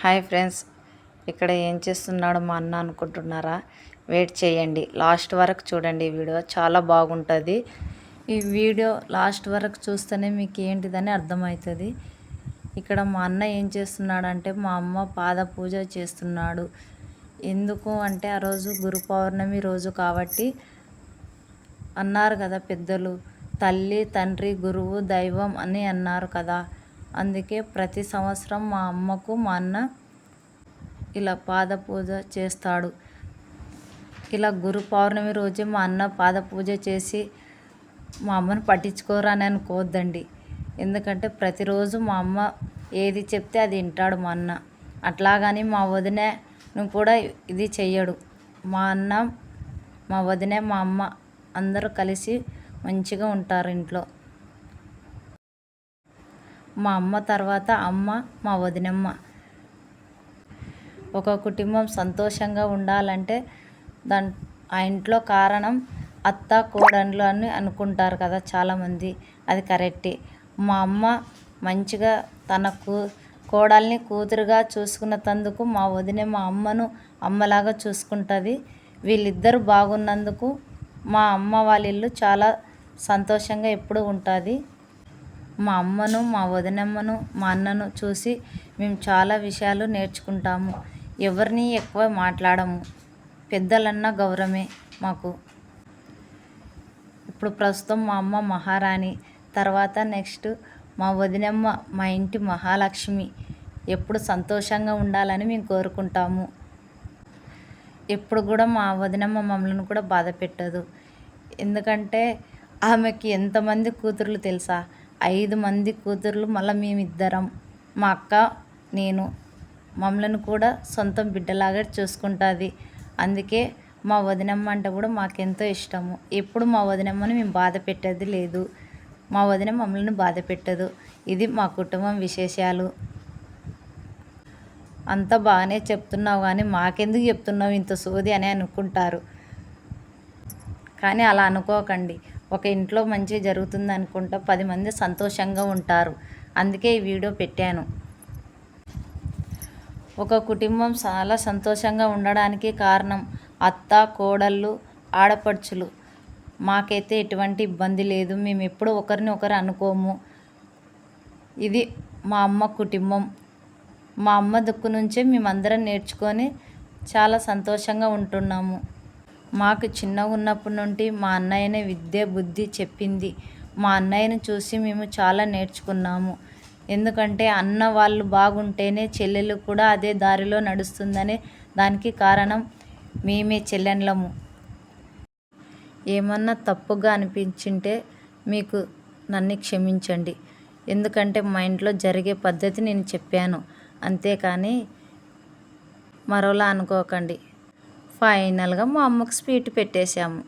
Hi friends, ఇక్కడ ఏం చేస్తున్నాడు మా అన్న అనుకుంటున్నారా? వెయిట్ చేయండి, లాస్ట్ వరకు చూడండి. ఈ వీడియో చాలా బాగుంటుంది. ఈ వీడియో లాస్ట్ వరకు చూస్తేనే మీకు ఏంటిదని అర్థమవుతుంది. ఇక్కడ మా అన్న ఏం చేస్తున్నాడంటే మా అమ్మ పాద పూజ చేస్తున్నాడు. ఎందుకు అంటే ఆ రోజు గురు పౌర్ణమి రోజు కాబట్టి అన్నారు కదా పెద్దలు, తల్లి తండ్రి గురువు దైవం అని అన్నారు కదా. అందుకే ప్రతి సంవత్సరం మా అమ్మకు మా అన్న ఇలా పాద పూజ చేస్తాడు. ఇలా గురు పౌర్ణమి రోజే మా అన్న పాద పూజ చేసి మా అమ్మను పట్టించుకోరని అనుకోవద్దండి. ఎందుకంటే ప్రతిరోజు మా అమ్మ ఏది చెప్తే అది వింటాడు మా అన్న. అట్లాగని మా వదినను కూడా ఇది చెయ్యడు. మా అన్న, మా వదిన, మా అమ్మ అందరూ కలిసి మంచిగా ఉంటారు ఇంట్లో. మా అమ్మ తర్వాత అమ్మ మా వదినమ్మ. ఒక కుటుంబం సంతోషంగా ఉండాలంటే ఆ ఇంట్లో కారణం అత్త కోడళ్ళు అని అనుకుంటారు కదా చాలామంది. అది కరెక్టే. మా అమ్మ మంచిగా తన కోడల్ని కూతురుగా చూసుకున్నందుకు మా వదిన మా అమ్మను అమ్మలాగా చూసుకుంటుంది. వీళ్ళిద్దరూ బాగున్నందుకు మా అమ్మ వాళ్ళ ఇల్లు చాలా సంతోషంగా ఎప్పుడూ ఉంటుంది. మా అమ్మను, మా వదినమ్మను, మా అన్నను చూసి మేము చాలా విషయాలు నేర్చుకుంటాము. ఎవరిని ఎక్కువ మాట్లాడము. పెద్దలన్న గౌరవమే మాకు. ఇప్పుడు ప్రస్తుతం మా అమ్మ మహారాణి, తర్వాత నెక్స్ట్ మా వదినమ్మ మా ఇంటి మహాలక్ష్మి. ఎప్పుడు సంతోషంగా ఉండాలని మేము కోరుకుంటాము. ఎప్పుడు కూడా మా వదినమ్మ మమ్మల్ని కూడా బాధ పెట్టదు. ఎందుకంటే ఆమెకి ఎంతమంది కూతుర్లు తెలుసా? 5 మంది కూతుర్లు, మళ్ళీ మేమిద్దరం, మా అక్క, నేను. మమ్మల్ని కూడా సొంతం బిడ్డలాగా చూసుకుంటుంది. అందుకే మా వదినమ్మ అంటే కూడా మాకెంతో ఇష్టము. ఎప్పుడు మా వదినమ్మని మేము బాధ పెట్టేది లేదు. మా వదిన మమ్మల్ని బాధ పెట్టదు. ఇది మా కుటుంబం విశేషాలు. అంతా బాగానే చెప్తున్నావు కానీ మాకెందుకు చెప్తున్నావు ఇంత సోది అని అనుకుంటారు. కానీ అలా అనుకోకండి. ఒక ఇంట్లో మంచి జరుగుతుంది అనుకుంటా 10 మంది సంతోషంగా ఉంటారు. అందుకే ఈ వీడియో పెట్టాను. ఒక కుటుంబం చాలా సంతోషంగా ఉండడానికి కారణం అత్త, కోడళ్ళు, ఆడపడుచులు. మాకైతే ఎటువంటి ఇబ్బంది లేదు. మేము ఎప్పుడు ఒకరిని ఒకరు అనుకోము. ఇది మా అమ్మ కుటుంబం. మా అమ్మ దుక్కు నుంచే మేమందరం నేర్చుకొని చాలా సంతోషంగా ఉంటున్నాము. మాకు చిన్నగా ఉన్నప్పటి నుండి మా అన్నయ్యనే విద్య బుద్ధి చెప్పింది. మా అన్నయ్యను చూసి మేము చాలా నేర్చుకున్నాము. ఎందుకంటే అన్న వాళ్ళు బాగుంటేనే చెల్లెలు కూడా అదే దారిలో నడుస్తుందని దానికి కారణం మేమే చెల్లెళ్ళము. ఏమన్నా తప్పుగా అనిపించింటే మీకు నన్ను క్షమించండి. ఎందుకంటే మా ఇంట్లో జరిగే పద్ధతి నేను చెప్పాను, అంతేకాని మరోలా అనుకోకండి. ఫైనల్గా మా అమ్మకు స్వీట్ పెట్టేశాము.